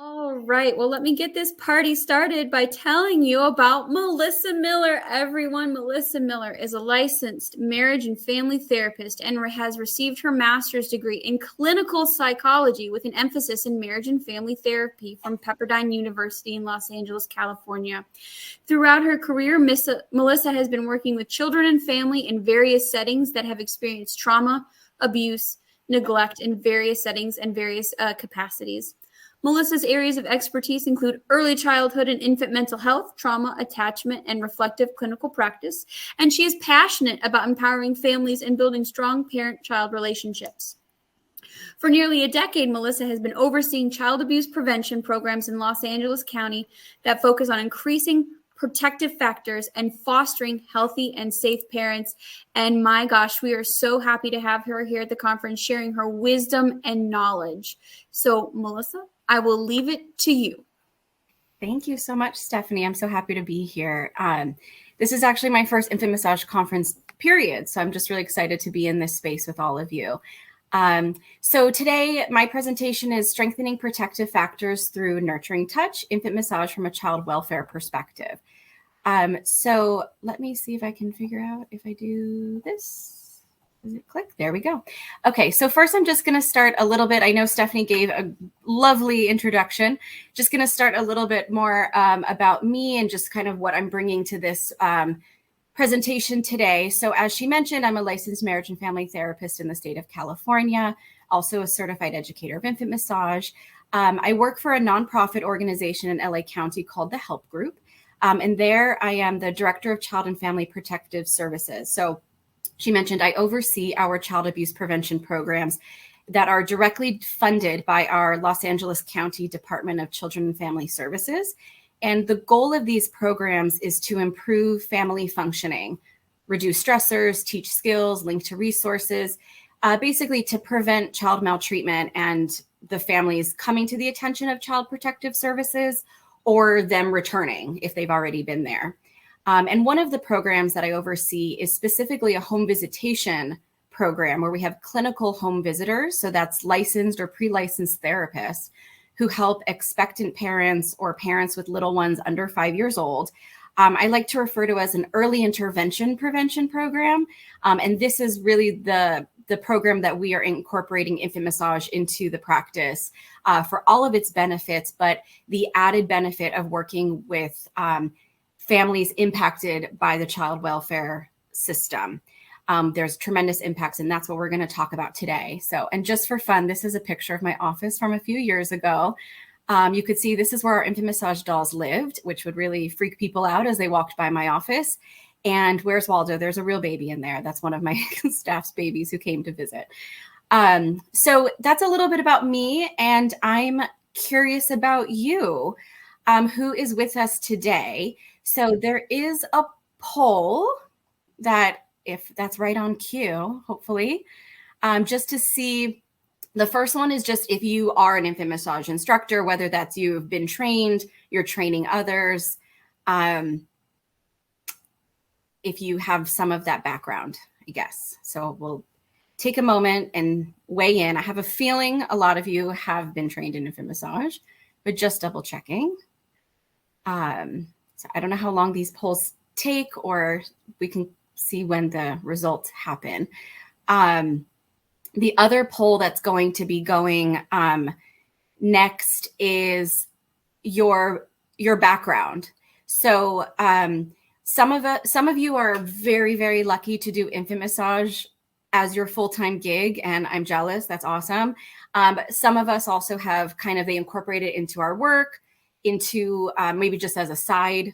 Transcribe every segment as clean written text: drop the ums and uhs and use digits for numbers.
All right. Well, let me get this party started by telling you about Melissa Miller. Everyone, Melissa Miller is a licensed marriage and family therapist and has received her master's degree in clinical psychology with an emphasis in marriage and family therapy from Pepperdine University in Los Angeles, California. Throughout her career, Melissa has been working with children and family in various settings that have experienced trauma, abuse, neglect in various settings and various capacities. Melissa's areas of expertise include early childhood and infant mental health, trauma, attachment, and reflective clinical practice, and she is passionate about empowering families and building strong parent-child relationships. For nearly a decade, Melissa has been overseeing child abuse prevention programs in Los Angeles County that focus on increasing protective factors and fostering healthy and safe parents. And my gosh, we are so happy to have her here at the conference sharing her wisdom and knowledge. So, Melissa, I will leave it to you. Thank you so much, Stephanie. I'm so happy to be here. This is actually my first Infant Massage conference, period. So I'm just really excited to be in this space with all of you. So today, my presentation is Strengthening Protective Factors Through Nurturing Touch, Infant Massage from a Child Welfare Perspective. So let me see if I can figure out if I do this. Does it click? There we go. Okay, so first I'm just going to start a little bit. I know Stephanie gave a lovely introduction. Just going to start a little bit more about me and just kind of what I'm bringing to this presentation today. So as she mentioned, I'm a licensed marriage and family therapist in the state of California, also a certified educator of infant massage. I work for a nonprofit organization in LA County called the Help Group. And there I am the director of child and family protective services. So she mentioned I oversee our child abuse prevention programs that are directly funded by our Los Angeles County Department of Children and Family Services. And the goal of these programs is to improve family functioning, reduce stressors, teach skills, link to resources, basically to prevent child maltreatment and the families coming to the attention of child protective services or them returning if they've already been there. And one of the programs that I oversee is specifically a home visitation program where we have clinical home visitors. So that's licensed or pre-licensed therapists who help expectant parents or parents with little ones under 5 years old. I like to refer to as an early intervention prevention program. And this is really the program that we are incorporating infant massage into the practice for all of its benefits, but the added benefit of working with families impacted by the child welfare system. There's tremendous impacts, and that's what we're going to talk about today. So, and just for fun, this is a picture of my office from a few years ago. You could see this is where our infant massage dolls lived, which would really freak people out as they walked by my office. And where's Waldo? There's a real baby in there. That's one of my staff's babies who came to visit. So that's a little bit about me, and I'm curious about you, who is with us today. So there is a poll that, if that's right on cue, hopefully, just to see. The first one is just if you are an infant massage instructor, whether that's you've been trained, you're training others, if you have some of that background, I guess. So we'll take a moment and weigh in. I have a feeling a lot of you have been trained in infant massage, but just double checking. So I don't know how long these polls take, or we can see when the results happen. The other poll that's going to be going next is your background. So some of you are very, very lucky to do infant massage as your full-time gig, and I'm jealous. That's awesome. But some of us also have they incorporate it into our work, into maybe just as a side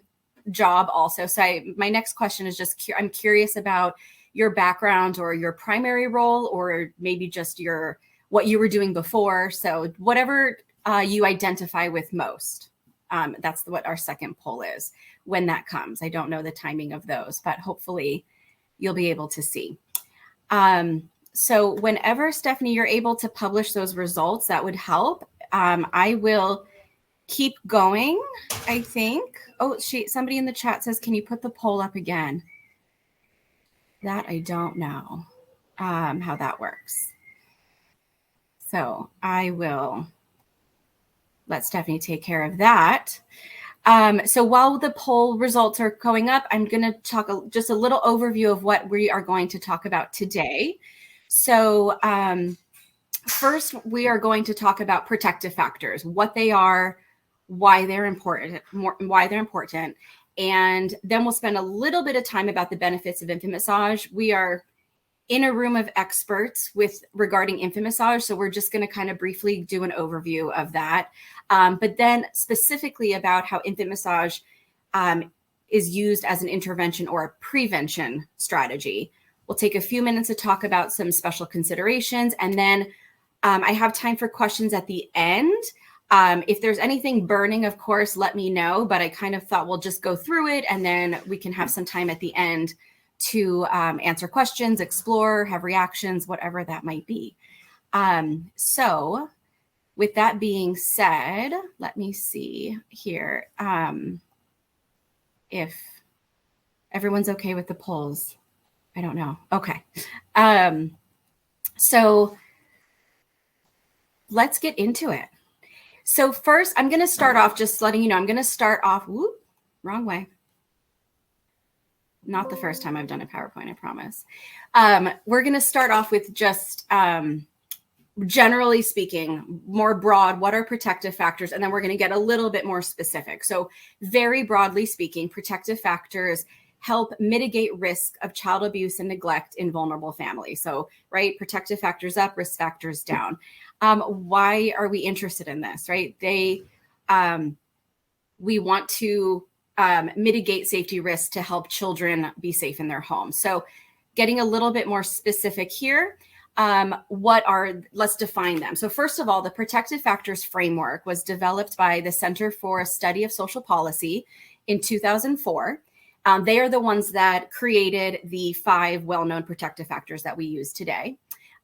job also. So my next question is just, I'm curious about your background or your primary role, or maybe just what you were doing before. So whatever you identify with most. That's what our second poll is when that comes. I don't know the timing of those, but hopefully you'll be able to see. So whenever, Stephanie, you're able to publish those results, that would help. I will keep going, I think. Oh, somebody in the chat says, can you put the poll up again? That I don't know how that works. So I will let Stephanie take care of that. So while the poll results are going up, I'm going to talk just a little overview of what we are going to talk about today. So first, we are going to talk about protective factors, what they are, why they're important, and then we'll spend a little bit of time about the benefits of infant massage. We are in a room of experts regarding infant massage, so we're just going to kind of briefly do an overview of that. But then specifically about how infant massage is used as an intervention or a prevention strategy. We'll take a few minutes to talk about some special considerations, and then I have time for questions at the end. If there's anything burning, of course, let me know, but I kind of thought we'll just go through it, and then we can have some time at the end to answer questions, explore, have reactions, whatever that might be. So with that being said, let me see here if everyone's okay with the polls. I don't know. Okay. So let's get into it. So first, I'm going to start off just letting you know, I'm going to start off, wrong way. Not the first time I've done a PowerPoint, I promise. We're going to start off with just generally speaking, more broad, what are protective factors? And then we're going to get a little bit more specific. So very broadly speaking, protective factors help mitigate risk of child abuse and neglect in vulnerable families. So, right, protective factors up, risk factors down. Why are we interested in this, right? We want to mitigate safety risks to help children be safe in their homes. So getting a little bit more specific here, let's define them. So first of all, the protective factors framework was developed by the Center for a Study of Social Policy in 2004. They are the ones that created the 5 well-known protective factors that we use today.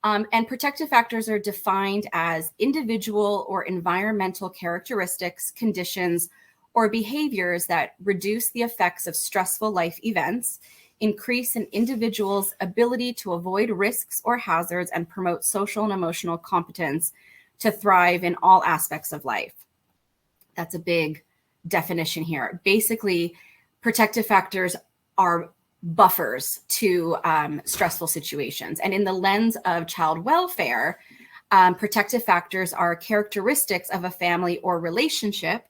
And protective factors are defined as individual or environmental characteristics, conditions, or behaviors that reduce the effects of stressful life events, increase an individual's ability to avoid risks or hazards, and promote social and emotional competence to thrive in all aspects of life. That's a big definition here. Basically, protective factors are buffers to stressful situations. And in the lens of child welfare, protective factors are characteristics of a family or relationship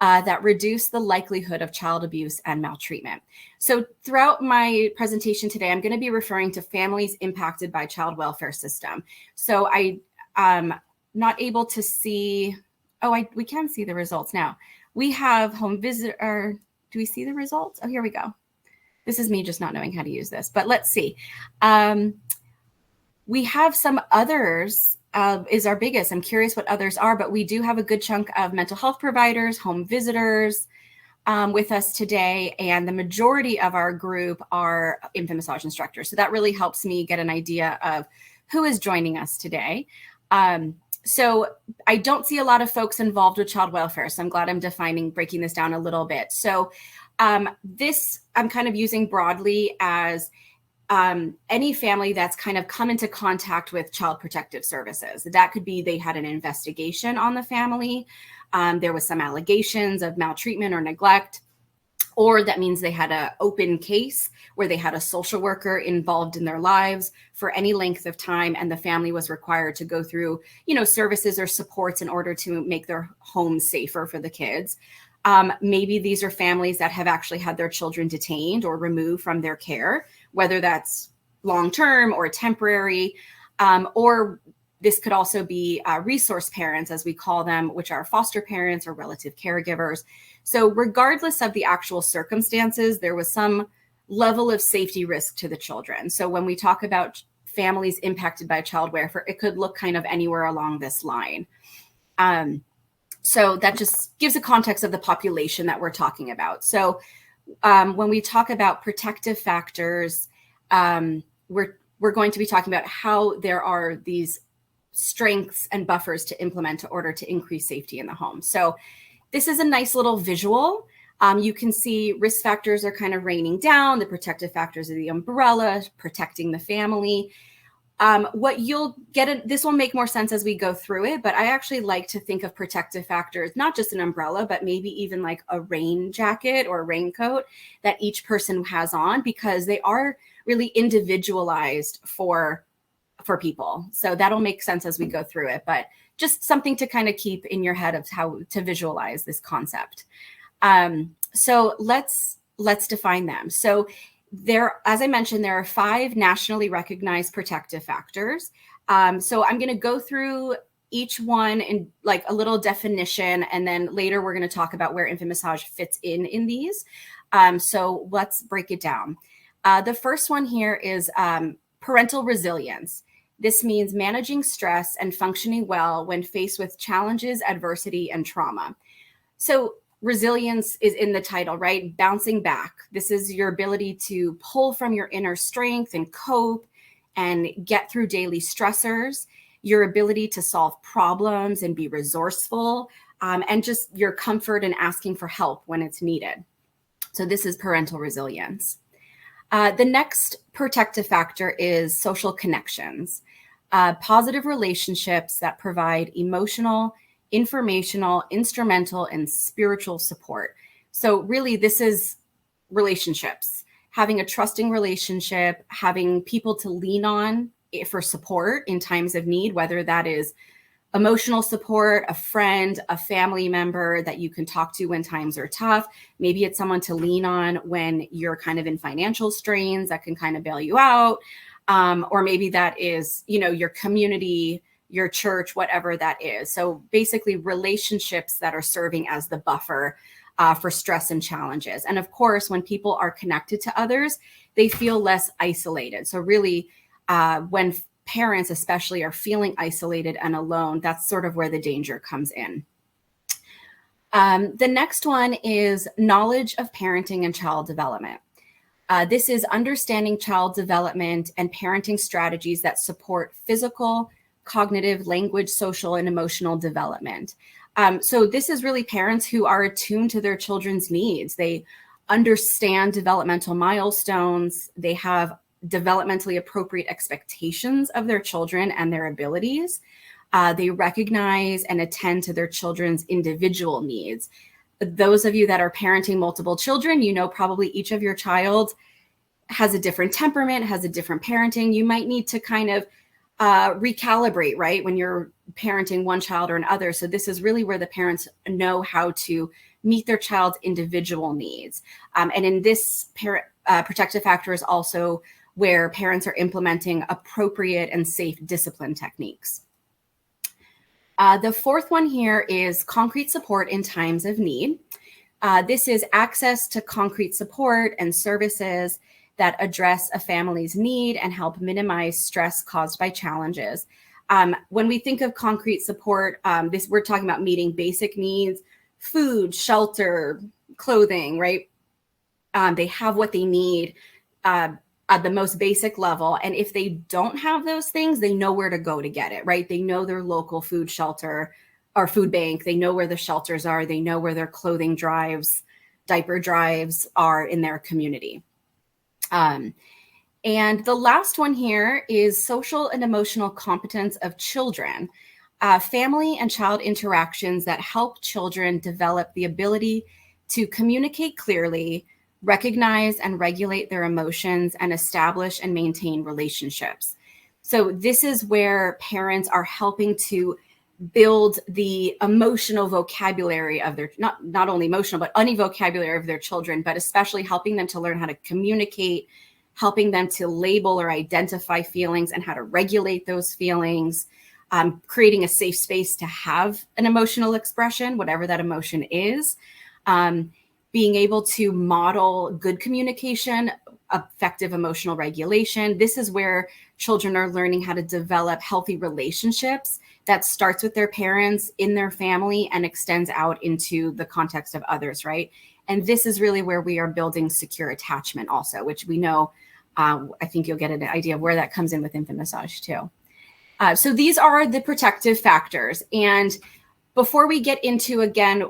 that reduce the likelihood of child abuse and maltreatment. So throughout my presentation today, I'm going to be referring to families impacted by child welfare system. So I'm not able to see, we can see the results now. We have home visitor, do we see the results? Oh, here we go. This is me just not knowing how to use this, but let's see. We have some others is our biggest. I'm curious what others are, but we do have a good chunk of mental health providers, home visitors with us today. And the majority of our group are infant massage instructors. So that really helps me get an idea of who is joining us today. So I don't see a lot of folks involved with child welfare. So I'm glad I'm breaking this down a little bit. So this I'm kind of using broadly as any family that's kind of come into contact with Child Protective Services. That could be they had an investigation on the family. There was some allegations of maltreatment or neglect, or that means they had an open case where they had a social worker involved in their lives for any length of time, and the family was required to go through, services or supports in order to make their home safer for the kids. Maybe these are families that have actually had their children detained or removed from their care, whether that's long-term or temporary, or this could also be resource parents, as we call them, which are foster parents or relative caregivers. So regardless of the actual circumstances, there was some level of safety risk to the children. So when we talk about families impacted by child welfare, it could look kind of anywhere along this line. So that just gives a context of the population that we're talking about. So when we talk about protective factors, we're going to be talking about how there are these strengths and buffers to implement in order to increase safety in the home. So this is a nice little visual. You can see risk factors are kind of raining down. The protective factors are the umbrella, protecting the family. What you'll get, this will make more sense as we go through it, but I actually like to think of protective factors, not just an umbrella, but maybe even like a rain jacket or a raincoat that each person has on, because they are really individualized for people. So that'll make sense as we go through it, but just something to kind of keep in your head of how to visualize this concept. So let's define them. So there, as I mentioned, there are 5 nationally recognized protective factors. So I'm going to go through each one in like a little definition, and then later we're going to talk about where infant massage fits in these. So let's break it down. The first one here is parental resilience. This means managing stress and functioning well when faced with challenges, adversity, and trauma. So resilience is in the title, right? Bouncing back. This is your ability to pull from your inner strength and cope and get through daily stressors, your ability to solve problems and be resourceful, and just your comfort in asking for help when it's needed. So this is parental resilience. The next protective factor is social connections, positive relationships that provide emotional, informational, instrumental, and spiritual support. So really, this is relationships, having a trusting relationship, having people to lean on for support in times of need, whether that is emotional support, a friend, a family member that you can talk to when times are tough. Maybe it's someone to lean on when you're kind of in financial strains that can kind of bail you out. Or maybe that is, your community, your church, whatever that is. So basically relationships that are serving as the buffer for stress and challenges. And of course, when people are connected to others, they feel less isolated. So really, when parents especially are feeling isolated and alone, that's sort of where the danger comes in. The next one is knowledge of parenting and child development. This is understanding child development and parenting strategies that support physical, cognitive, language, social, and emotional development. So this is really parents who are attuned to their children's needs. They understand developmental milestones. They have developmentally appropriate expectations of their children and their abilities. They recognize and attend to their children's individual needs. Those of you that are parenting multiple children, probably each of your child has a different temperament, has a different parenting. You might need to kind of recalibrate, right, when you're parenting one child or another. So this is really where the parents know how to meet their child's individual needs. And in this protective factor is also where parents are implementing appropriate and safe discipline techniques. The fourth one here is concrete support in times of need. This is access to concrete support and services that address a family's need and help minimize stress caused by challenges. When we think of concrete support, we're talking about meeting basic needs, food, shelter, clothing, right? They have what they need at the most basic level. And if they don't have those things, they know where to go to get it, right? They know their local food shelter or food bank. They know where the shelters are. They know where their clothing drives, diaper drives are in their community. And the last one here is social and emotional competence of children, family and child interactions that help children develop the ability to communicate clearly, recognize and regulate their emotions, and establish and maintain relationships. So this is where parents are helping to build the emotional vocabulary of their, not only emotional, but any vocabulary of their children, but especially helping them to learn how to communicate, helping them to label or identify feelings and how to regulate those feelings, creating a safe space to have an emotional expression, whatever that emotion is, being able to model good communication, effective emotional regulation. This is where children are learning how to develop healthy relationships that starts with their parents, in their family, and extends out into the context of others, right? And this is really where we are building secure attachment also, which we know, I think you'll get an idea of where that comes in with infant massage too. So these are the protective factors. And before we get into, again,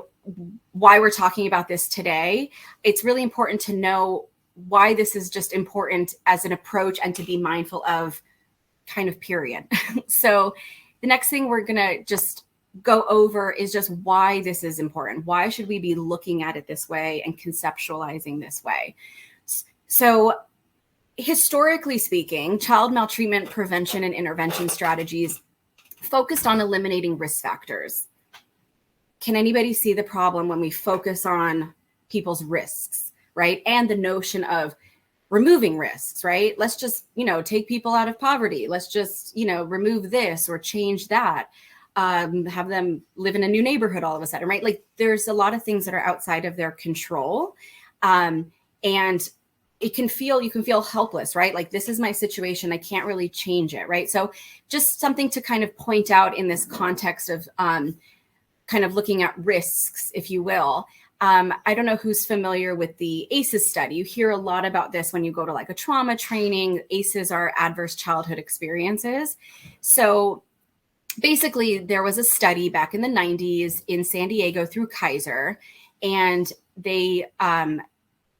why we're talking about this today, it's really important to know why this is just important as an approach and to be mindful of kind of period. So the next thing we're going to just go over is just why this is important. Why should we be looking at it this way and conceptualizing this way? So historically speaking, child maltreatment prevention and intervention strategies focused on eliminating risk factors. Can anybody see the problem when we focus on people's risks, right? And the notion of removing risks, right? Let's just, take people out of poverty. Let's just, remove this or change that. Have them live in a new neighborhood all of a sudden, right? Like there's a lot of things that are outside of their control. And you can feel helpless, right? Like this is my situation. I can't really change it, right? So just something to kind of point out in this context of kind of looking at risks, if you will. I don't know who's familiar with the ACEs study. You hear a lot about this when you go to like a trauma training. ACEs are adverse childhood experiences. So basically, there was a study back in the 90s in San Diego through Kaiser, and they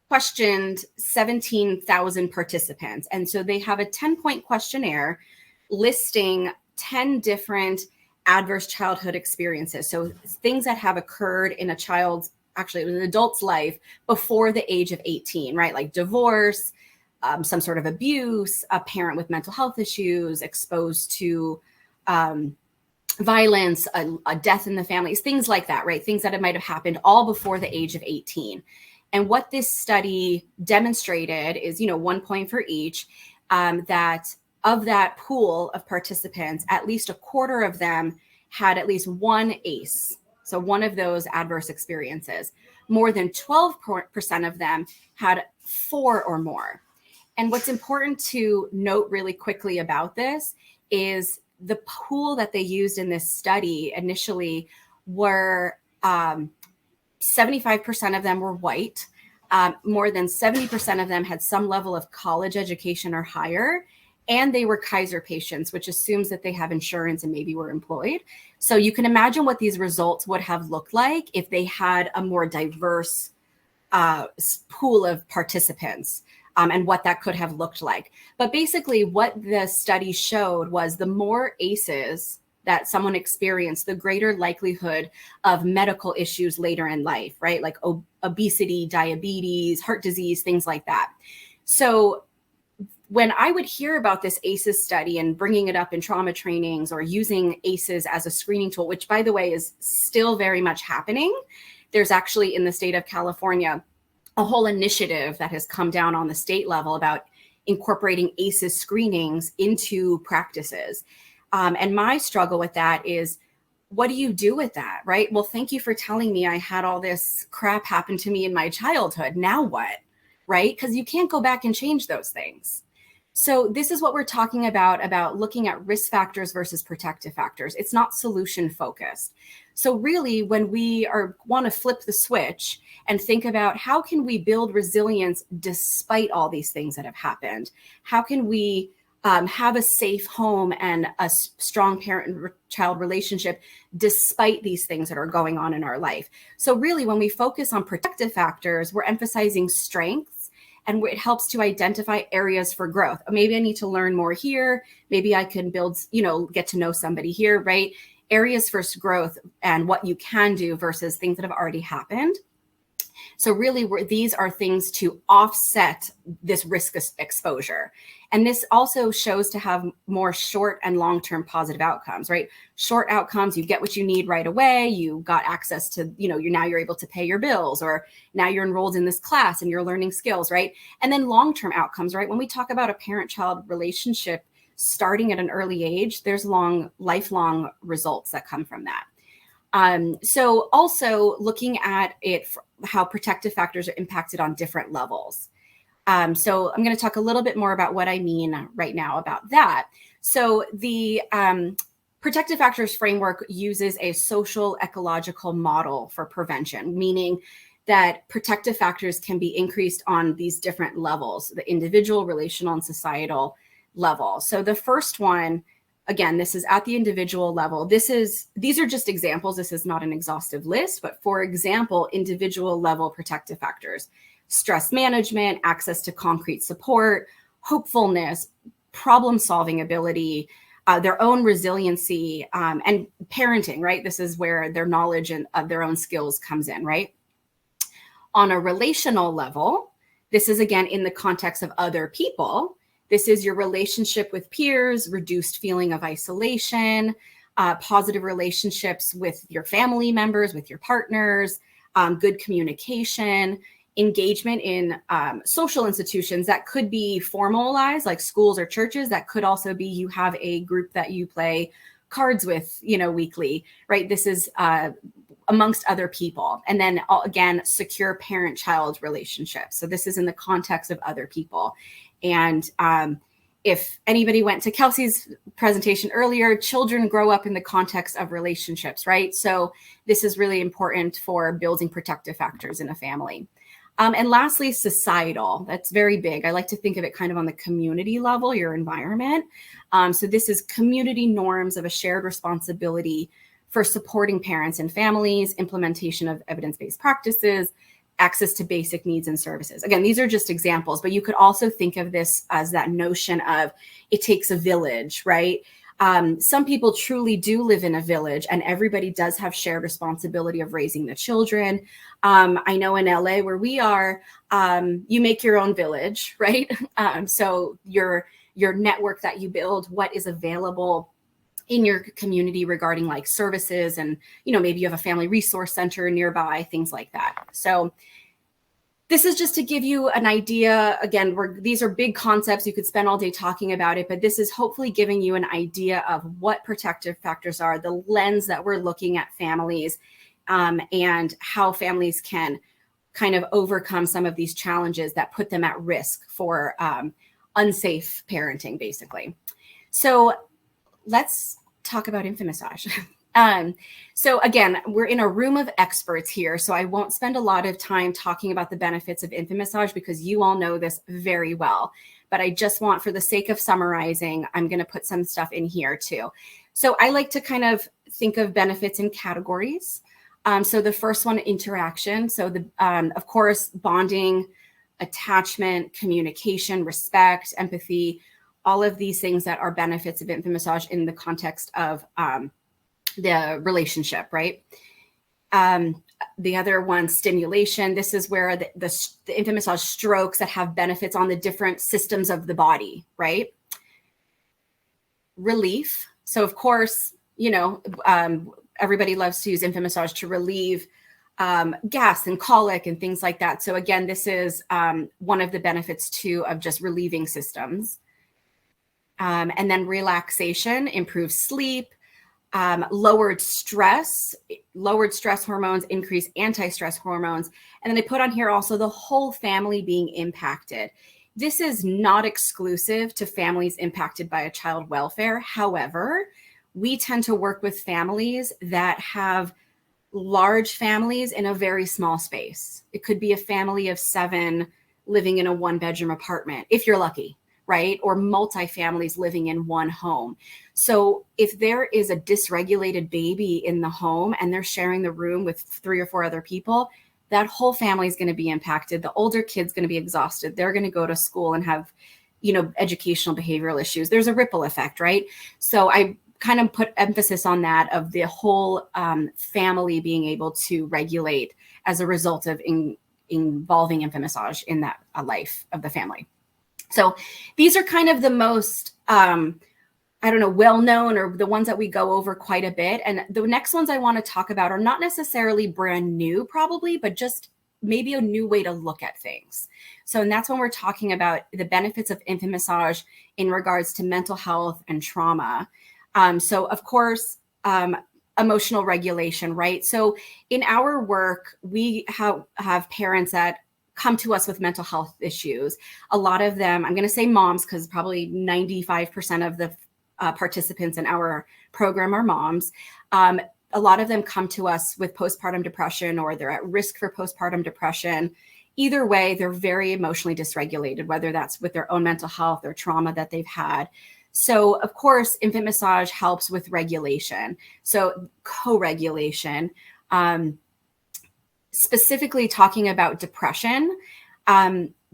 questioned 17,000 participants. And so they have a 10-point questionnaire listing 10 different adverse childhood experiences. So things that have occurred in actually it was an adult's life before the age of 18, right? Like divorce, some sort of abuse, a parent with mental health issues, exposed to violence, a death in the family, things like that, right? Things that might have happened all before the age of 18. And what this study demonstrated is, 1 point for each, that of that pool of participants, at least a quarter of them had at least one ACE. So one of those adverse experiences. More than 12% of them had 4 or more. And what's important to note really quickly about this is the pool that they used in this study initially were 75% of them were white. More than 70% of them had some level of college education or higher. And they were Kaiser patients, which assumes that they have insurance and maybe were employed. So you can imagine what these results would have looked like if they had a more diverse pool of participants, and what that could have looked like. But basically what the study showed was the more ACEs that someone experienced, the greater likelihood of medical issues later in life, right? Like obesity, diabetes, heart disease, things like that. So when I would hear about this ACEs study and bringing it up in trauma trainings or using ACEs as a screening tool, which by the way is still very much happening, there's actually in the state of California a whole initiative that has come down on the state level about incorporating ACEs screenings into practices. And my struggle with that is, what do you do with that, right? Well, thank you for telling me I had all this crap happen to me in my childhood. Now what, right? Because you can't go back and change those things. So this is what we're talking about looking at risk factors versus protective factors. It's not solution focused. So really, when we want to flip the switch and think about how can we build resilience despite all these things that have happened? How can we have a safe home and a strong parent-child relationship despite these things that are going on in our life? So really, when we focus on protective factors, we're emphasizing strengths, and it helps to identify areas for growth. Maybe I need to learn more here. Maybe I can build, get to know somebody here, right? Areas for growth and what you can do versus things that have already happened. So really, these are things to offset this risk exposure. And this also shows to have more short and long-term positive outcomes, right? Short outcomes, you get what you need right away. You got access to, you're able to pay your bills, or now you're enrolled in this class and you're learning skills, right? And then long-term outcomes, right? When we talk about a parent-child relationship starting at an early age, there's lifelong results that come from that. So also looking at it, how protective factors are impacted on different levels. So I'm going to talk a little bit more about what I mean right now about that. So the protective factors framework uses a social ecological model for prevention, meaning that protective factors can be increased on these different levels, the individual, relational, and societal level. So the first one, again, this is at the individual level. These are just examples. This is not an exhaustive list, but for example, individual level protective factors: stress management, access to concrete support, hopefulness, problem-solving ability, their own resiliency, and parenting, right? This is where their knowledge and of their own skills comes in, right? On a relational level, this is again in the context of other people. This is your relationship with peers, reduced feeling of isolation, positive relationships with your family members, with your partners, good communication, engagement in social institutions that could be formalized, like schools or churches. That could also be you have a group that you play cards with, weekly, right? This is amongst other people. And then again, secure parent-child relationships. So this is in the context of other people. And if anybody went to Kelsey's presentation earlier, children grow up in the context of relationships, right? So this is really important for building protective factors in a family. And lastly, societal. That's very big. I like to think of it kind of on the community level, your environment. So this is community norms of a shared responsibility for supporting parents and families, implementation of evidence-based practices, access to basic needs and services. Again, these are just examples, but you could also think of this as that notion of it takes a village, right? Some people truly do live in a village, and everybody does have shared responsibility of raising the children. I know in LA where we are, you make your own village, right? So your network that you build, what is available in your community regarding like services, and maybe you have a family resource center nearby, things like that. So this is just to give you an idea. Again, these are big concepts. You could spend all day talking about it, but this is hopefully giving you an idea of what protective factors are, the lens that we're looking at families, and how families can kind of overcome some of these challenges that put them at risk for unsafe parenting, basically. So let's talk about infant massage. So again, we're in a room of experts here, so I won't spend a lot of time talking about the benefits of infant massage because you all know this very well. But I just want, for the sake of summarizing, I'm going to put some stuff in here too. So I like to kind of think of benefits in categories. So the first one, interaction. So of course, bonding, attachment, communication, respect, empathy, all of these things that are benefits of infant massage in the context of the relationship, right? The other one, stimulation. This is where the infant massage strokes that have benefits on the different systems of the body, right? Relief. So of course, everybody loves to use infant massage to relieve gas and colic and things like that. So again, this is one of the benefits too of just relieving systems. And then relaxation, improved sleep, lowered stress hormones, increased anti-stress hormones. And then they put on here also the whole family being impacted. This is not exclusive to families impacted by a child welfare. However, we tend to work with families that have large families in a very small space. It could be a family of 7 living in a 1-bedroom apartment, if you're lucky, right? Or multi-families living in one home. So if there is a dysregulated baby in the home and they're sharing the room with 3 or 4 other people, that whole family is going to be impacted. The older kid's going to be exhausted. They're going to go to school and have, educational behavioral issues. There's a ripple effect, right? So I kind of put emphasis on that, of the whole family being able to regulate as a result of involving infant massage in that life of the family. So these are kind of the most, well-known, or the ones that we go over quite a bit. And the next ones I want to talk about are not necessarily brand new, probably, but just maybe a new way to look at things. So, and that's when we're talking about the benefits of infant massage in regards to mental health and trauma. So of course, emotional regulation, right? So in our work, we have parents that come to us with mental health issues. A lot of them, I'm going to say moms, because probably 95% of the participants in our program are moms. A lot of them come to us with postpartum depression, or they're at risk for postpartum depression. Either way, they're very emotionally dysregulated, whether that's with their own mental health or trauma that they've had. So of course, infant massage helps with regulation. So co-regulation, specifically talking about depression,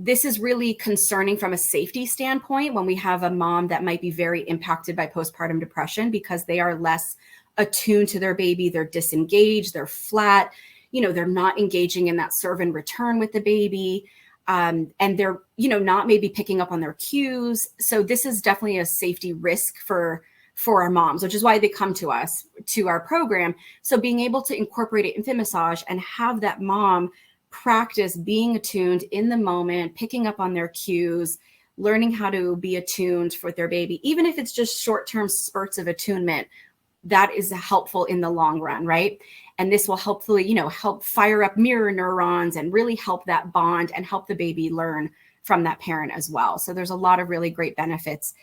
this is really concerning from a safety standpoint when we have a mom that might be very impacted by postpartum depression because they are less attuned to their baby. They're disengaged, they're flat, they're not engaging in that serve and return with the baby. And they're, not maybe picking up on their cues. So this is definitely a safety risk for our moms, which is why they come to us, to our program. So being able to incorporate it infant massage and have that mom practice being attuned in the moment, picking up on their cues, learning how to be attuned for their baby, even if it's just short-term spurts of attunement, that is helpful in the long run, right? And this will hopefully, help fire up mirror neurons and really help that bond and help the baby learn from that parent as well. So there's a lot of really great benefits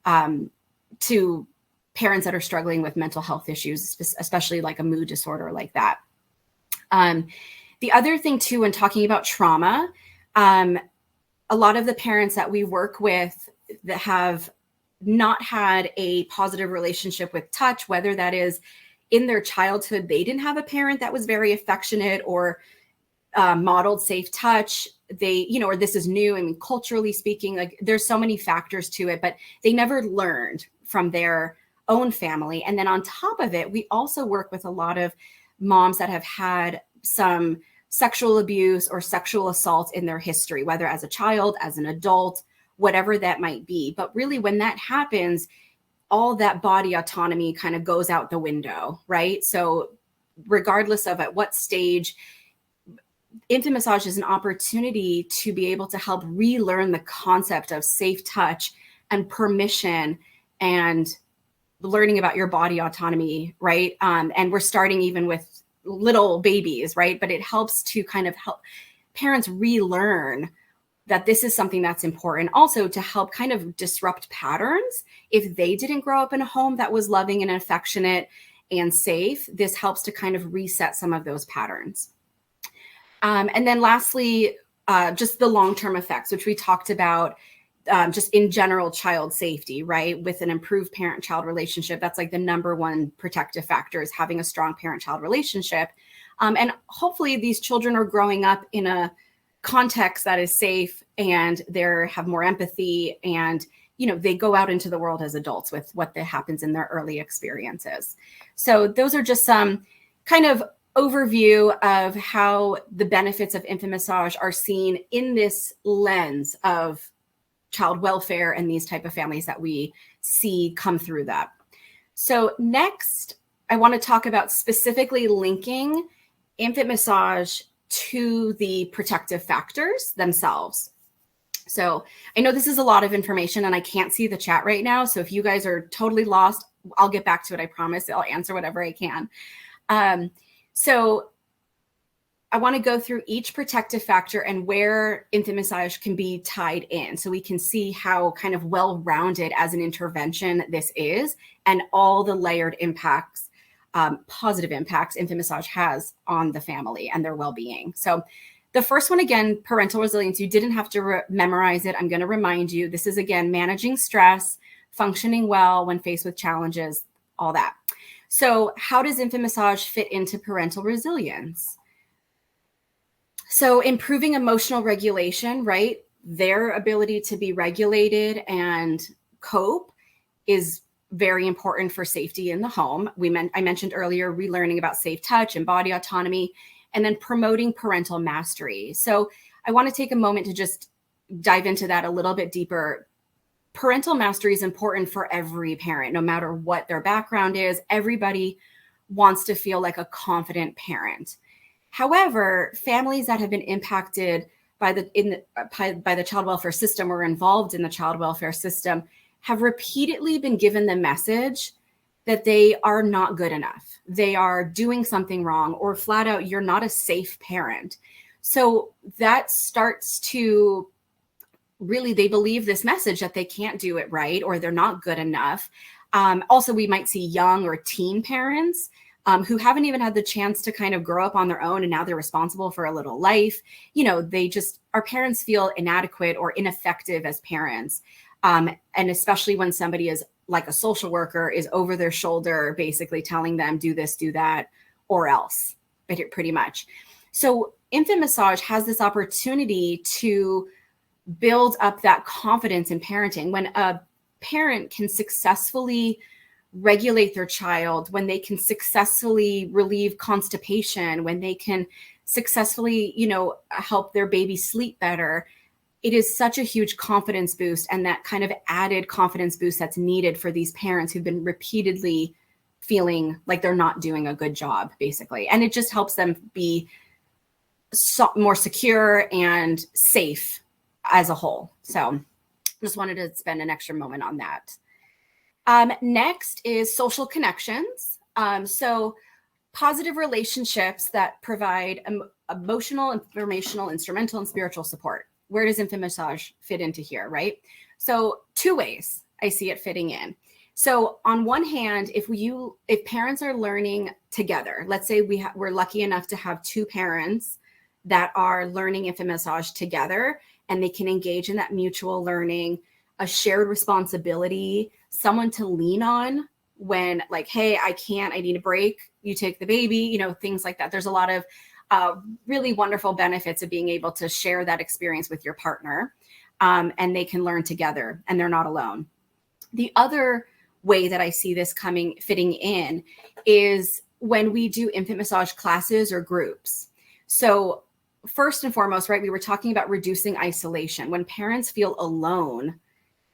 to parents that are struggling with mental health issues, especially like a mood disorder like that. The other thing too, when talking about trauma, a lot of the parents that we work with that have not had a positive relationship with touch, whether that is in their childhood, they didn't have a parent that was very affectionate or modeled safe touch. Or this is new. I mean, culturally speaking, like there's so many factors to it, but they never learned from their own family. And then on top of it, we also work with a lot of moms that have had some sexual abuse or sexual assault in their history, whether as a child, as an adult, whatever that might be. But really, when that happens, all that body autonomy kind of goes out the window, right? So regardless of at what stage, infant massage is an opportunity to be able to help relearn the concept of safe touch and permission and learning about your body autonomy, right? And we're starting even with little babies, right? But it helps to kind of help parents relearn that this is something that's important. Also to help kind of disrupt patterns. If they didn't grow up in a home that was loving and affectionate and safe, this helps to kind of reset some of those patterns. And then lastly, just the long-term effects, which we talked about, just in general child safety, right? With an improved parent-child relationship, that's like the number one protective factor is having a strong parent-child relationship. And hopefully these children are growing up in a context that is safe and they have more empathy and, they go out into the world as adults with what happens in their early experiences. So those are just some kind of overview of how the benefits of infant massage are seen in this lens of child welfare and these type of families that we see come through that. So next, I want to talk about specifically linking infant massage to the protective factors themselves. So I know this is a lot of information and I can't see the chat right now. So if you guys are totally lost, I'll get back to it. I promise I'll answer whatever I can. So I want to go through each protective factor and where infant massage can be tied in so we can see how kind of well-rounded as an intervention this is and all the layered impacts, positive impacts infant massage has on the family and their well-being. So the first one, again, parental resilience. You didn't have to memorize it. I'm going to remind you. This is, again, managing stress, functioning well when faced with challenges, all that. So how does infant massage fit into parental resilience? So improving emotional regulation, right? Their ability to be regulated and cope is very important for safety in the home. I mentioned earlier, relearning about safe touch and body autonomy, and then promoting parental mastery. So I want to take a moment to just dive into that a little bit deeper. Parental mastery is important for every parent, no matter what their background is. Everybody wants to feel like a confident parent. However, families that have been impacted by the child welfare system or involved in the child welfare system have repeatedly been given the message that they are not good enough. They are doing something wrong, or flat out, you're not a safe parent. So that starts to really, they believe this message that they can't do it right or they're not good enough. Also, we might see young or teen parents who haven't even had the chance to kind of grow up on their own and now they're responsible for a little life. Our parents feel inadequate or ineffective as parents. And especially when somebody is like a social worker is over their shoulder, basically telling them, do this, do that, or else, pretty much. So infant massage has this opportunity to build up that confidence in parenting. When a parent can successfully regulate their child, when they can successfully relieve constipation, when they can successfully, help their baby sleep better, it is such a huge confidence boost, and that kind of added confidence boost that's needed for these parents who've been repeatedly feeling like they're not doing a good job, basically. And it just helps them be more secure and safe as a whole. So just wanted to spend an extra moment on that. Next is social connections. So positive relationships that provide emotional, informational, instrumental, and spiritual support. Where does infant massage fit into here, right? So 2 ways I see it fitting in. So on one hand, if parents are learning together, let's say we're lucky enough to have 2 parents that are learning infant massage together, and they can engage in that mutual learning, a shared responsibility, someone to lean on when like, hey, I need a break, you take the baby, things like that. There's a lot of really wonderful benefits of being able to share that experience with your partner, and they can learn together and they're not alone. The other way that I see this fitting in is when we do infant massage classes or groups. So first and foremost, right, we were talking about reducing isolation. When parents feel alone,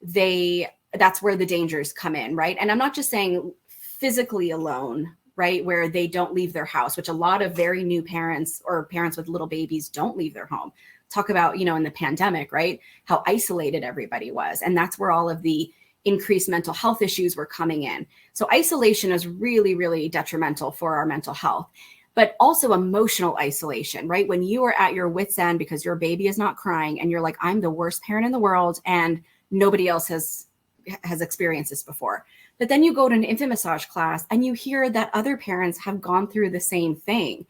that's where the dangers come in, right? And I'm not just saying physically alone, right, where they don't leave their house, which a lot of very new parents or parents with little babies don't leave their home. Talk about, in the pandemic, right, how isolated everybody was. And that's where all of the increased mental health issues were coming in. So isolation is really, really detrimental for our mental health, but also emotional isolation, right? When you are at your wit's end because your baby is not crying and you're like, I'm the worst parent in the world and nobody else has experienced this before. But then you go to an infant massage class and you hear that other parents have gone through the same thing,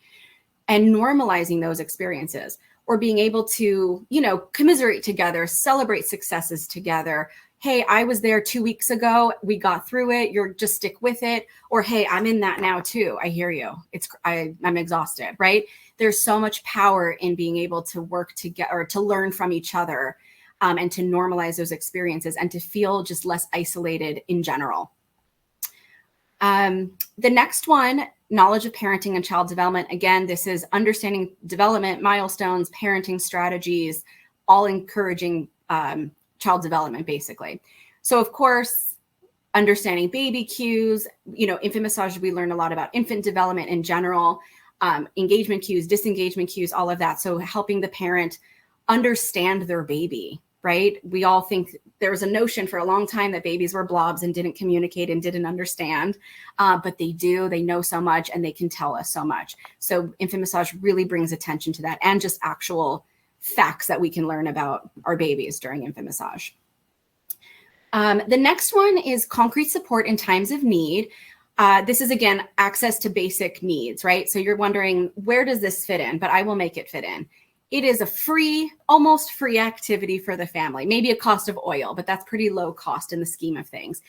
and normalizing those experiences, or being able to, commiserate together, celebrate successes together. Hey, I was there 2 weeks ago. We got through it. You're just stick with it. Or, hey, I'm in that now too. I hear you. I'm exhausted, right? There's so much power in being able to work together or to learn from each other, and to normalize those experiences and to feel just less isolated in general. The next one, knowledge of parenting and child development. Again, this is understanding development milestones, parenting strategies, all encouraging child development, basically. So of course, understanding baby cues, infant massage, we learn a lot about infant development in general, engagement cues, disengagement cues, all of that. So helping the parent understand their baby, right? We all think there was a notion for a long time that babies were blobs and didn't communicate and didn't understand, but they do. They know so much and they can tell us so much. So infant massage really brings attention to that, and just actual facts that we can learn about our babies during infant massage. The next one is concrete support in times of need. This is, again, access to basic needs, right? So you're wondering, where does this fit in? But I will make it fit in. It is a almost free activity for the family, maybe a cost of oil, but that's pretty low cost in the scheme of things.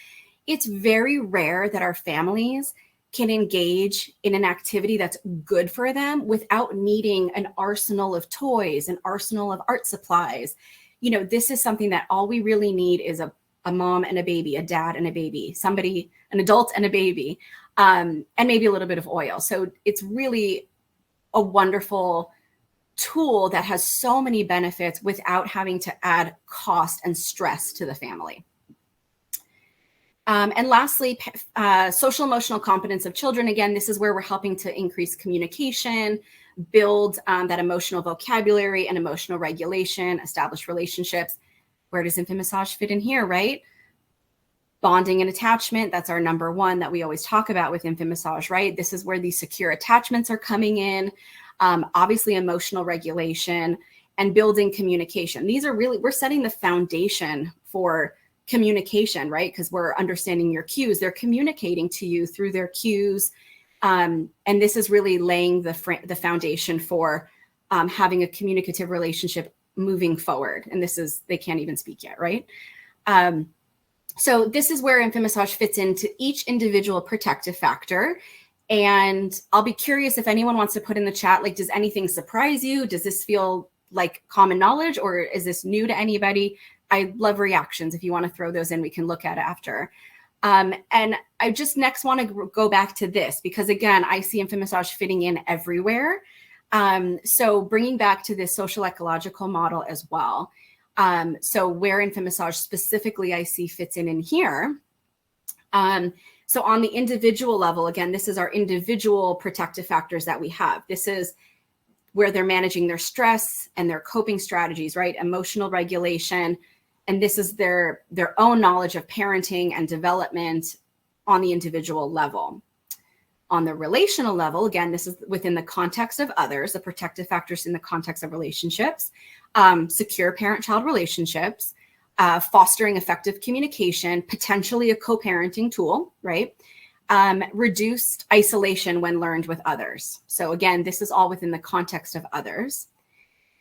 It's very rare that our families can engage in an activity that's good for them without needing an arsenal of toys, an arsenal of art supplies. This is something that all we really need is a mom and a baby, a dad and a baby, an adult and a baby, and maybe a little bit of oil. So it's really a wonderful tool that has so many benefits without having to add cost and stress to the family. And lastly, social emotional competence of children. Again, this is where we're helping to increase communication, build that emotional vocabulary and emotional regulation, establish relationships. Where does infant massage fit in here, right? Bonding and attachment, that's our number one that we always talk about with infant massage, right? This is where these secure attachments are coming in. Obviously, emotional regulation and building communication. These are really, we're setting the foundation for communication, right? Because we're understanding your cues. They're communicating to you through their cues. And this is really laying the foundation for having a communicative relationship moving forward. And they can't even speak yet, right? So this is where infant massage fits into each individual protective factor. And I'll be curious if anyone wants to put in the chat, like, does anything surprise you? Does this feel like common knowledge, or is this new to anybody? I love reactions. If you want to throw those in, we can look at it after. And I just next want to go back to this, because again, I see infomassage fitting in everywhere. So bringing back to this social ecological model as well. So where infomassage specifically I see fits in here. So on the individual level, again, this is our individual protective factors that we have. This is where they're managing their stress and their coping strategies, right? Emotional regulation. And this is their own knowledge of parenting and development on the individual level. On the relational level, again, this is within the context of others, the protective factors in the context of relationships, secure parent-child relationships, fostering effective communication, potentially a co-parenting tool, right? Reduced isolation when learned with others. So again, this is all within the context of others.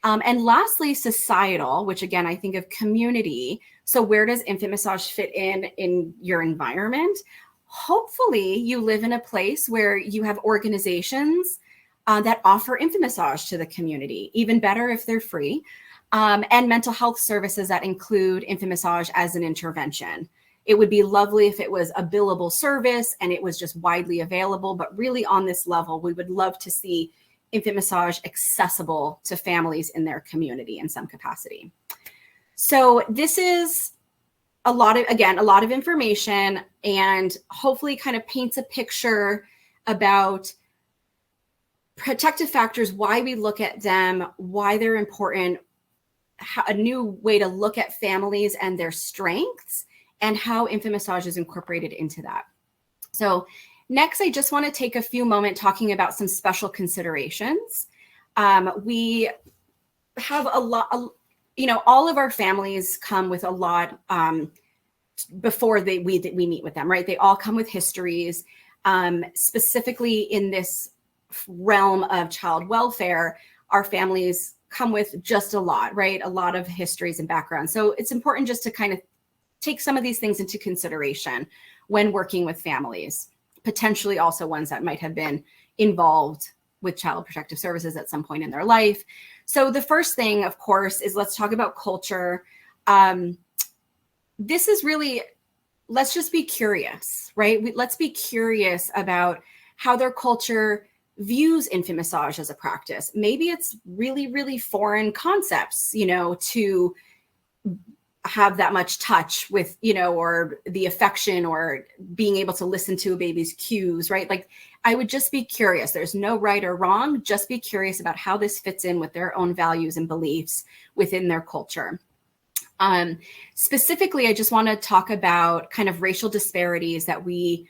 And lastly, societal, which again, I think of community. So where does infant massage fit in your environment? Hopefully you live in a place where you have organizations that offer infant massage to the community, even better if they're free, and mental health services that include infant massage as an intervention. It would be lovely if it was a billable service and it was just widely available, but really on this level, we would love to see infant massage accessible to families in their community in some capacity. So this is a lot of information, and hopefully kind of paints a picture about protective factors, why we look at them, why they're important, a new way to look at families and their strengths, and how infant massage is incorporated into that. So next, I just want to take a few moments talking about some special considerations. We have a lot, all of our families come with a lot before we meet with them, right? They all come with histories. Specifically in this realm of child welfare, our families come with just a lot, right? A lot of histories and backgrounds. So it's important just to kind of take some of these things into consideration when working with families, potentially also ones that might have been involved with child protective services at some point in their life. So the first thing, of course, is let's talk about culture. This is really, let's just be curious, right? Let's be curious about how their culture views infant massage as a practice. Maybe it's really, really foreign concepts, to have that much touch with, or the affection or being able to listen to a baby's cues, right? Like, I would just be curious. There's no right or wrong. Just be curious about how this fits in with their own values and beliefs within their culture. Specifically, I just want to talk about kind of racial disparities that we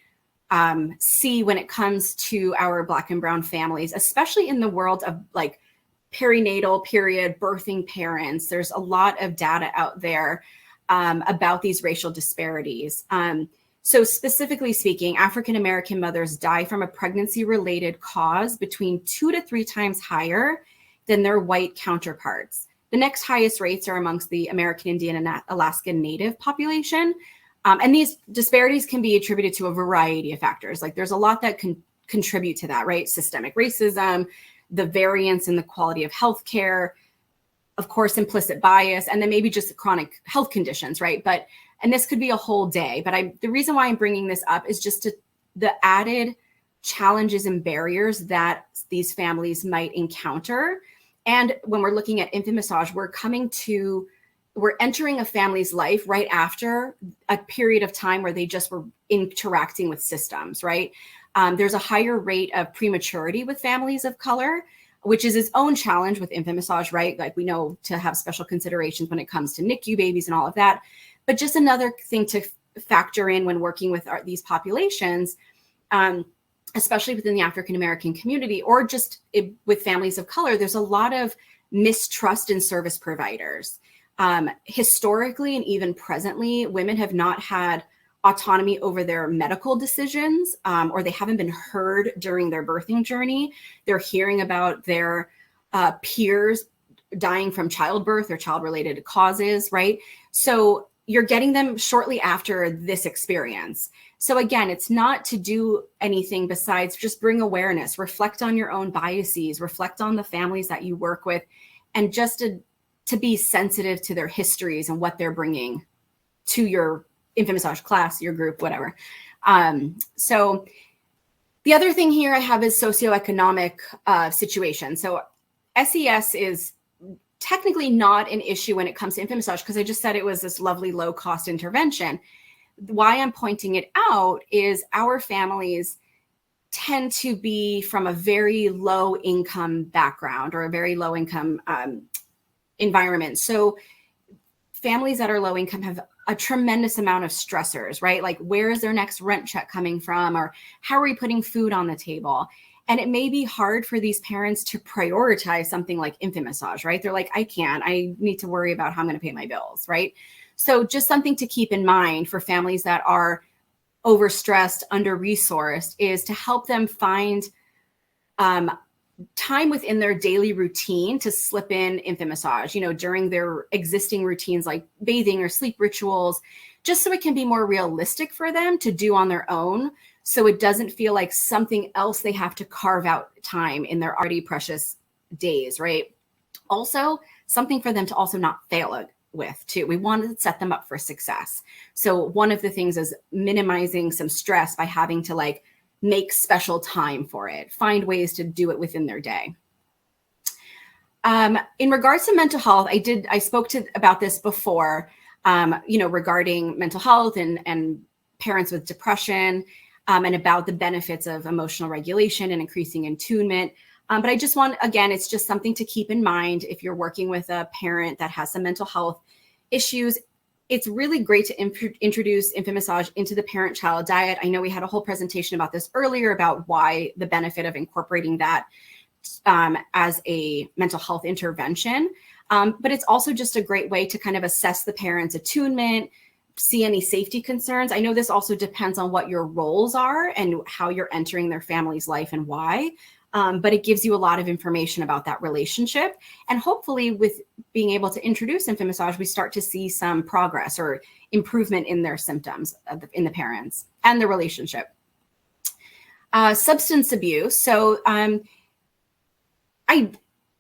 see when it comes to our Black and Brown families, especially in the world of like perinatal period, birthing parents. There's a lot of data out there about these racial disparities. So specifically speaking, African-American mothers die from a pregnancy-related cause between 2 to 3 times higher than their white counterparts. The next highest rates are amongst the American Indian and Alaskan Native population. And these disparities can be attributed to a variety of factors. Like, there's a lot that can contribute to that, right? Systemic racism, the variance in the quality of healthcare, of course, implicit bias, and then maybe just chronic health conditions, right? And this could be a whole day, but the reason why I'm bringing this up is just the added challenges and barriers that these families might encounter. And when we're looking at infant massage, we're entering a family's life right after a period of time where they just were interacting with systems, right? There's a higher rate of prematurity with families of color, which is its own challenge with infant massage, right? Like, we know to have special considerations when it comes to NICU babies and all of that. But just another thing to factor in when working with these populations, especially within the African-American community, or just with families of color, there's a lot of mistrust in service providers. Historically and even presently, women have not had autonomy over their medical decisions, or they haven't been heard during their birthing journey. They're hearing about their peers dying from childbirth or child-related causes, right? So you're getting them shortly after this experience. So again, it's not to do anything besides just bring awareness, reflect on your own biases, reflect on the families that you work with, and just to be sensitive to their histories and what they're bringing to your infant massage class, your group, whatever. So the other thing here I have is socioeconomic situation. So SES is technically not an issue when it comes to infant massage, because I just said it was this lovely low cost intervention. Why I'm pointing it out is our families tend to be from a very low income background or a very low income environment. So families that are low income have a tremendous amount of stressors, right? Like, where is their next rent check coming from? Or how are we putting food on the table? And it may be hard for these parents to prioritize something like infant massage, right? They're like, I need to worry about how I'm going to pay my bills, right? So just something to keep in mind for families that are overstressed, under-resourced, is to help them find time within their daily routine to slip in infant massage, during their existing routines like bathing or sleep rituals, just so it can be more realistic for them to do on their own. So it doesn't feel like something else they have to carve out time in their already precious days, right? Also, something for them to also not fail with too. We want to set them up for success. So one of the things is minimizing some stress by having to make special time for it, find ways to do it within their day. In regards to mental health, I spoke about this before, regarding mental health and parents with depression, and about the benefits of emotional regulation and increasing attunement. But I just want, again, it's just something to keep in mind if you're working with a parent that has some mental health issues. It's really great to introduce infant massage into the parent-child diet. I know we had a whole presentation about this earlier about why the benefit of incorporating that as a mental health intervention. But it's also just a great way to kind of assess the parent's attunement, see any safety concerns. I know this also depends on what your roles are and how you're entering their family's life and why. But it gives you a lot of information about that relationship. And hopefully with being able to introduce infant massage, we start to see some progress or improvement in their symptoms in the parents and the relationship. Substance abuse. So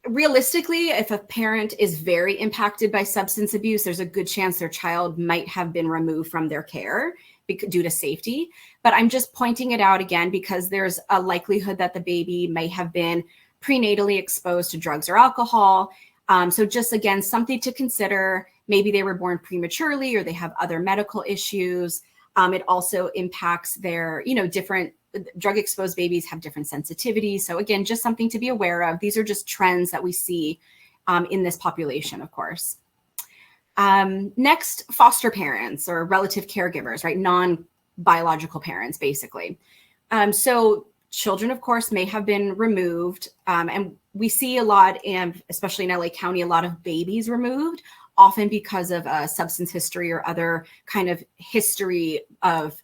realistically, if a parent is very impacted by substance abuse, there's a good chance their child might have been removed from their care due to safety. But I'm just pointing it out again because there's a likelihood that the baby may have been prenatally exposed to drugs or alcohol. So just, again, something to consider. Maybe they were born prematurely or they have other medical issues. It also impacts their, different drug exposed babies have different sensitivities. So again, just something to be aware of. These are just trends that we see in this population, of course. Next, foster parents or relative caregivers, right? Non-biological parents, basically. So children, of course, may have been removed. And we see a lot, and especially in LA County, a lot of babies removed, often because of substance history or other kind of history of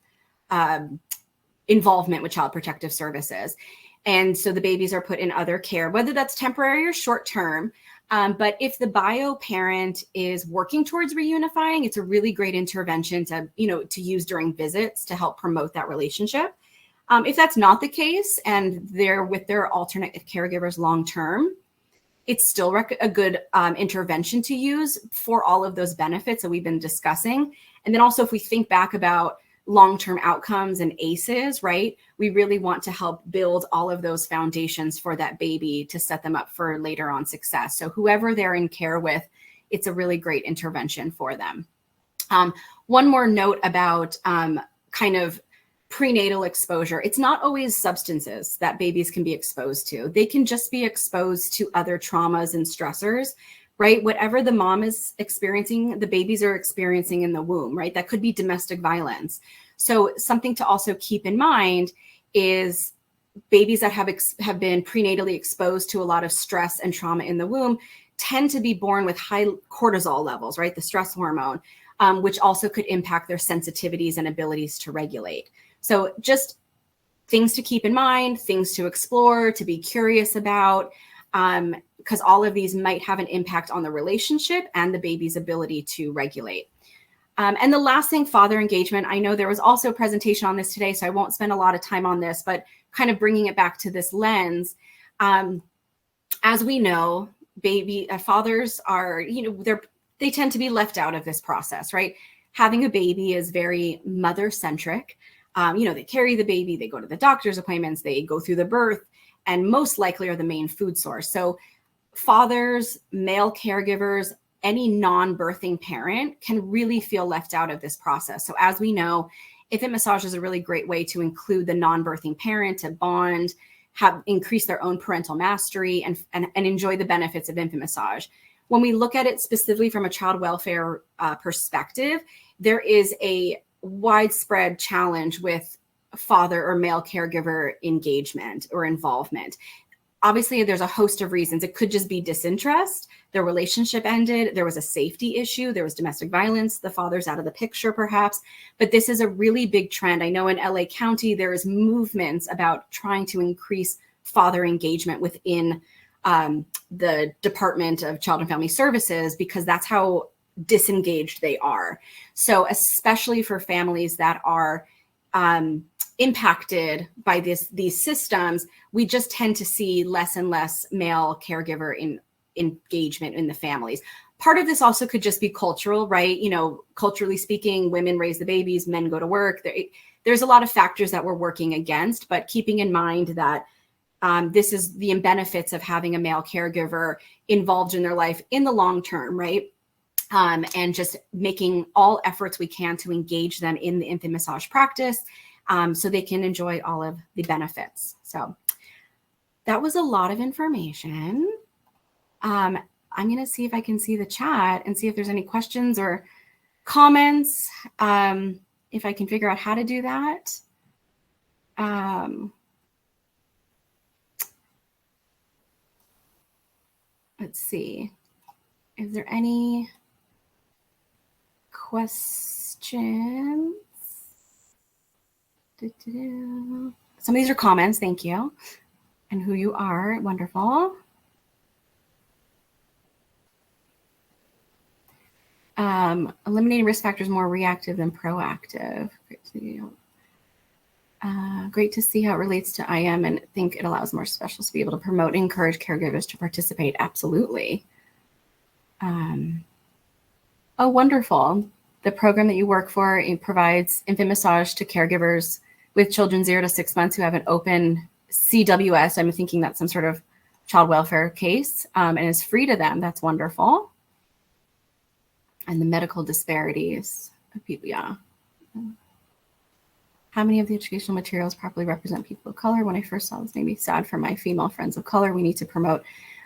involvement with Child Protective Services. And so the babies are put in other care, whether that's temporary or short term. But if the bio parent is working towards reunifying, it's a really great intervention to use during visits to help promote that relationship. If that's not the case and they're with their alternate caregivers long term, it's still a good intervention to use for all of those benefits that we've been discussing. And then also, if we think back about long-term outcomes and ACEs, right? We really want to help build all of those foundations for that baby to set them up for later on success. So whoever they're in care with, it's a really great intervention for them. One more note about kind of prenatal exposure. It's not always substances that babies can be exposed to. They can just be exposed to other traumas and stressors, right? Whatever the mom is experiencing, the babies are experiencing in the womb, right? That could be domestic violence. So something to also keep in mind is babies that have been prenatally exposed to a lot of stress and trauma in the womb tend to be born with high cortisol levels, right? The stress hormone, which also could impact their sensitivities and abilities to regulate. So just things to keep in mind, things to explore, to be curious about, because all of these might have an impact on the relationship and the baby's ability to regulate. And the last thing, father engagement. I know there was also a presentation on this today, so I won't spend a lot of time on this, but kind of bringing it back to this lens. As we know, fathers are, they tend to be left out of this process, right? Having a baby is very mother centric. They carry the baby, they go to the doctor's appointments, they go through the birth, and most likely are the main food source. So fathers, male caregivers, any non-birthing parent can really feel left out of this process. So as we know, infant massage is a really great way to include the non-birthing parent, to bond, increase their own parental mastery, and enjoy the benefits of infant massage. When we look at it specifically from a child welfare perspective, there is a widespread challenge with father or male caregiver engagement or involvement. Obviously, there's a host of reasons. It could just be disinterest. Their relationship ended. There was a safety issue. There was domestic violence. The father's out of the picture, perhaps. But this is a really big trend. I know in LA County, there is movements about trying to increase father engagement within the Department of Child and Family Services, because that's how disengaged they are. So especially for families that are impacted by these systems, we just tend to see less and less male caregiver engagement in the families. Part of this also could just be cultural, right? Culturally speaking, women raise the babies, men go to work. There's a lot of factors that we're working against, but keeping in mind that this is the benefits of having a male caregiver involved in their life in the long term, right? And just making all efforts we can to engage them in the infant massage practice, so they can enjoy all of the benefits. So that was a lot of information. I'm going to see if I can see the chat and see if there's any questions or comments, if I can figure out how to do that. Let's see. Is there any questions? Some of these are comments. Thank you. And who you are. Wonderful. Eliminating risk factors more reactive than proactive. Great to see how it relates to IM, and think it allows more specialists to be able to promote and encourage caregivers to participate. Absolutely. Oh, wonderful. The program that you work for, it provides infant massage to caregivers with children 0 to 6 months who have an open CWS. I'm thinking that's some sort of child welfare case, and is free to them. That's wonderful. And the medical disparities of people, yeah. How many of the educational materials properly represent people of color? When I first saw this, made me sad for my female friends of color. We need to promote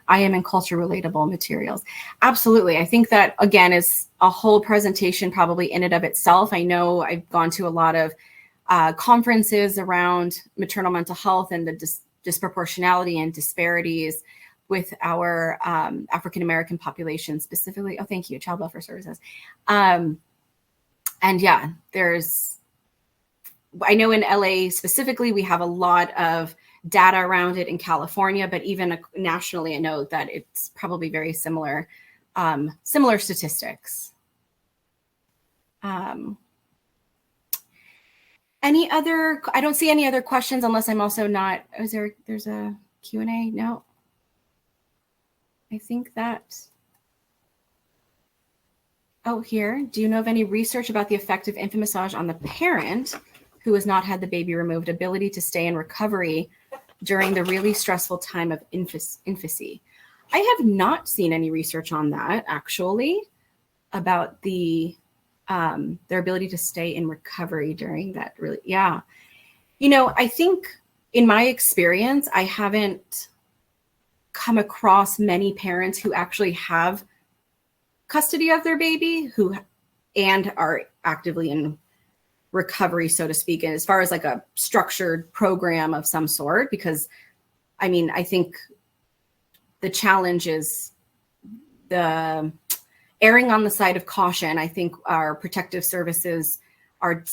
IM and culture relatable materials. Absolutely. I think that, again, is a whole presentation probably in and of itself. I know I've gone to a lot of conferences around maternal mental health and the disproportionality and disparities with our African-American population specifically. Oh, thank you, Child Welfare Services. And yeah, I know in LA specifically, we have a lot of data around it in California, but even nationally, I know that it's probably very similar statistics. Any other, I don't see any other questions unless I'm also not, there's a Q&A? No. I think that, oh, here, do you know of any research about the effect of infant massage on the parent who has not had the baby removed, ability to stay in recovery during the really stressful time of infancy? I have not seen any research on that, actually, about their ability to stay in recovery during that really, yeah. I think in my experience, I haven't come across many parents who actually have custody of their baby and are actively in recovery, so to speak, and as far as like a structured program of some sort, because I think the challenge is the erring on the side of caution. I think our protective services, our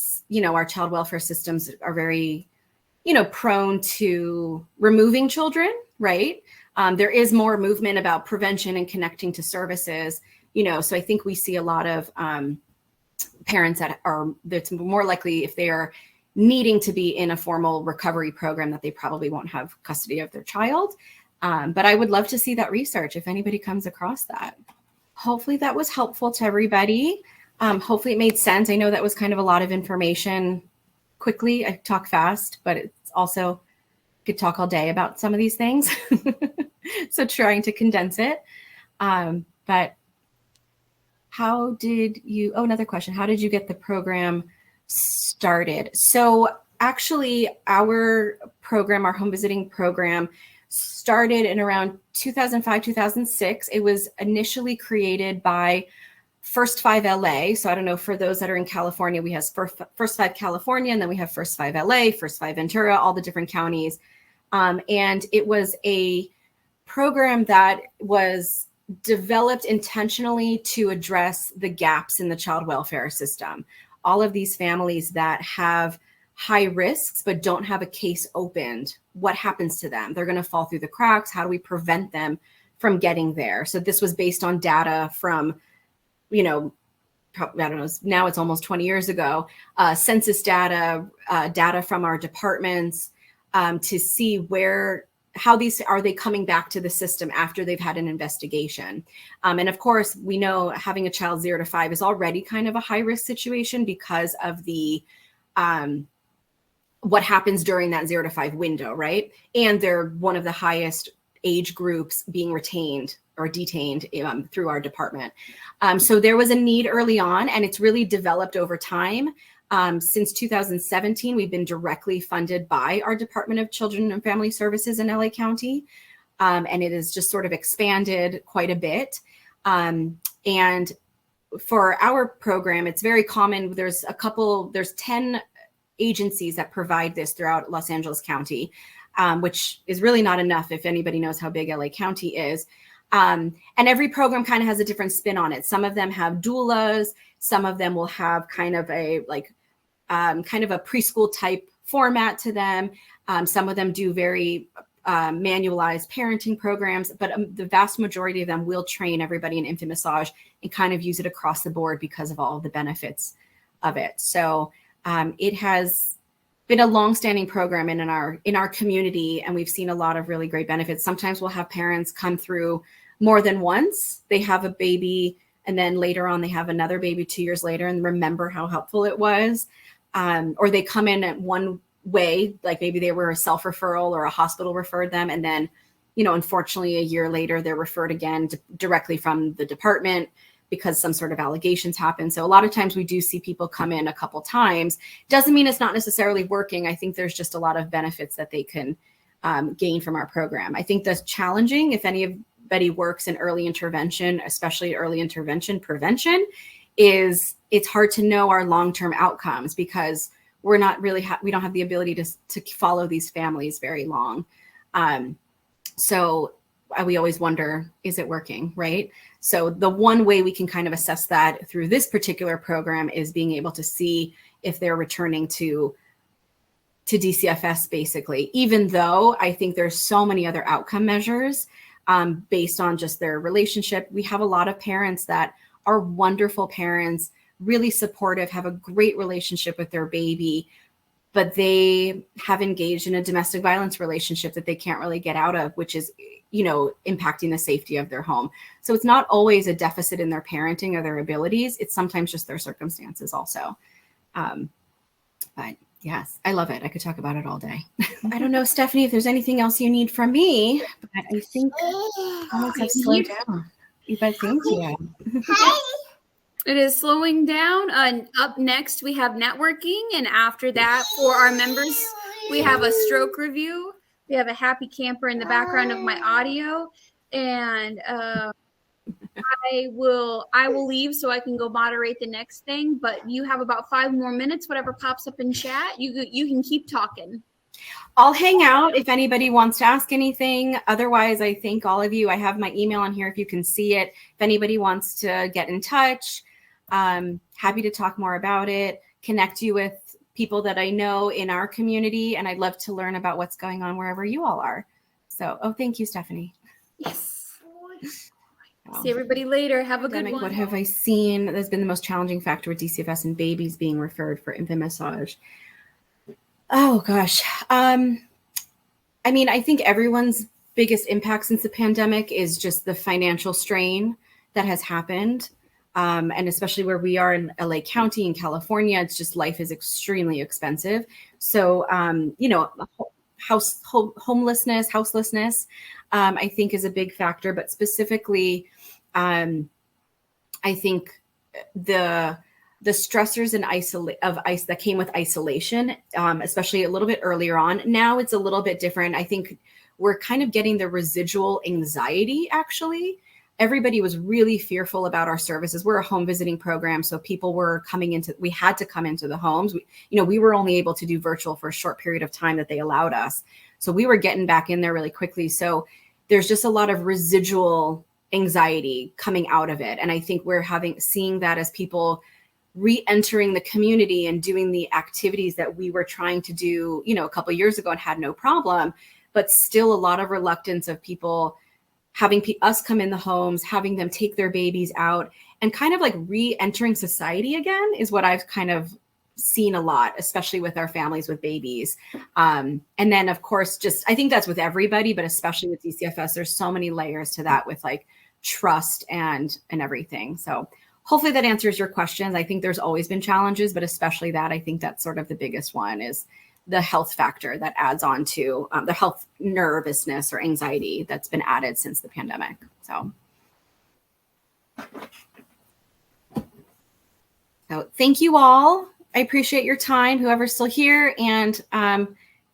child welfare systems are very, prone to removing children, right? There is more movement about prevention and connecting to services, so I think we see a lot of parents that's more likely, if they are needing to be in a formal recovery program, that they probably won't have custody of their child. But I would love to see that research if anybody comes across that. Hopefully that was helpful to everybody. Hopefully it made sense. I know that was kind of a lot of information quickly. I talk fast, but it's also could talk all day about some of these things. So trying to condense it. But how did you, another question. How did you get the program started? So actually our program, our home visiting program, started in around 2005, 2006. It was initially created by First 5 LA. So I don't know, for those that are in California, we have First 5 California, and then we have First 5 LA, First 5 Ventura, all the different counties. And it was a program that was developed intentionally to address the gaps in the child welfare system. All of these families that have high risks but don't have a case opened, what happens to them? They're going to fall through the cracks. How do we prevent them from getting there? So this was based on data from, I don't know, now it's almost 20 years ago, census data, data from our departments, to see how these are they coming back to the system after they've had an investigation. And of course, we know having a child 0 to 5 is already kind of a high risk situation because of the what happens during that 0 to 5 window, right? And they're one of the highest age groups being retained or detained through our department. So there was a need early on, and it's really developed over time. Since 2017, we've been directly funded by our Department of Children and Family Services in LA County. And it has just sort of expanded quite a bit. And for our program, it's very common. There's 10 agencies that provide this throughout Los Angeles County, which is really not enough if anybody knows how big LA County is. And every program kind of has a different spin on it. Some of them have doulas. Some of them will have kind of a preschool type format to them. Some of them do very manualized parenting programs, but the vast majority of them will train everybody in infant massage and kind of use it across the board because of all of the benefits of it. So it has been a longstanding program in our community, and we've seen a lot of really great benefits. Sometimes we'll have parents come through more than once. They have a baby, and then later on they have another baby 2 years later and remember how helpful it was. Or they come in at one way, like maybe they were a self-referral or a hospital referred them. And then, unfortunately, a year later, they're referred again directly from the department because some sort of allegations happen. So a lot of times we do see people come in a couple times. Doesn't mean it's not necessarily working. I think there's just a lot of benefits that they can gain from our program. I think that's challenging if anybody works in early intervention, especially early intervention prevention, is it's hard to know our long-term outcomes because we're not really, we don't have the ability to follow these families very long. So we always wonder, is it working, right? So the one way we can kind of assess that through this particular program is being able to see if they're returning to DCFS, basically, even though I think there's so many other outcome measures based on just their relationship. We have a lot of parents that are wonderful parents, really supportive, have a great relationship with their baby, but they have engaged in a domestic violence relationship that they can't really get out of, which is, impacting the safety of their home. So it's not always a deficit in their parenting or their abilities. It's sometimes just their circumstances also. But yes, I love it. I could talk about it all day. I don't know, Stephanie, if there's anything else you need from me, but I think I have slowed down. But thank you. It is slowing down. Up next, we have networking. And after that, for our members, we have a stroke review. We have a happy camper in the background of my audio. And I will leave so I can go moderate the next thing. But you have about 5 more minutes. Whatever pops up in chat, you can keep talking. I'll hang out if anybody wants to ask anything. Otherwise, I thank all of you. I have my email on here if you can see it. If anybody wants to get in touch, happy to talk more about it, connect you with people that I know in our community, and I'd love to learn about what's going on wherever you all are. So, thank you, Stephanie. Yes. See everybody later. Have a good one. What have I seen that's been the most challenging factor with DCFS and babies being referred for infant massage? Oh gosh. I think everyone's biggest impact since the pandemic is just the financial strain that has happened. And especially where we are in LA County in California, it's just life is extremely expensive. So, houselessness, I think is a big factor, but specifically, I think the stressors and that came with isolation, especially a little bit earlier on. Now it's a little bit different. I think we're kind of getting the residual anxiety, actually. Everybody was really fearful about our services. We're a home visiting program, so people were we had to come into the homes. We were only able to do virtual for a short period of time that they allowed us. So we were getting back in there really quickly. So there's just a lot of residual anxiety coming out of it. And I think we're seeing that as people re-entering the community and doing the activities that we were trying to do, a couple of years ago and had no problem, but still a lot of reluctance of people having us come in the homes, having them take their babies out, and kind of like re-entering society again is what I've kind of seen a lot, especially with our families with babies. And then of course, I think that's with everybody, but especially with DCFS, there's so many layers to that with like trust and everything. So hopefully that answers your questions. I think there's always been challenges, but especially that, I think that's sort of the biggest one is the health factor that adds on to the health nervousness or anxiety that's been added since the pandemic. So thank you all. I appreciate your time, whoever's still here. And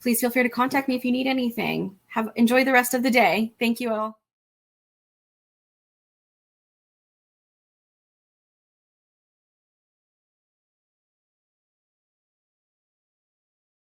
please feel free to contact me if you need anything. Enjoy the rest of the day. Thank you all.